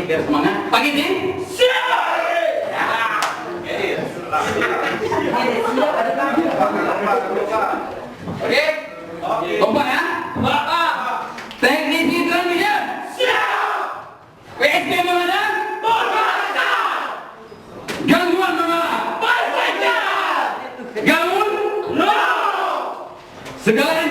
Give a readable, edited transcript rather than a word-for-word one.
biar semangat. Pagi nih. Siap. Oke. Kompak ya. Teknisi transmission. Siap. WSP mana? Gangguan mengalah. Gangguan? No. Segala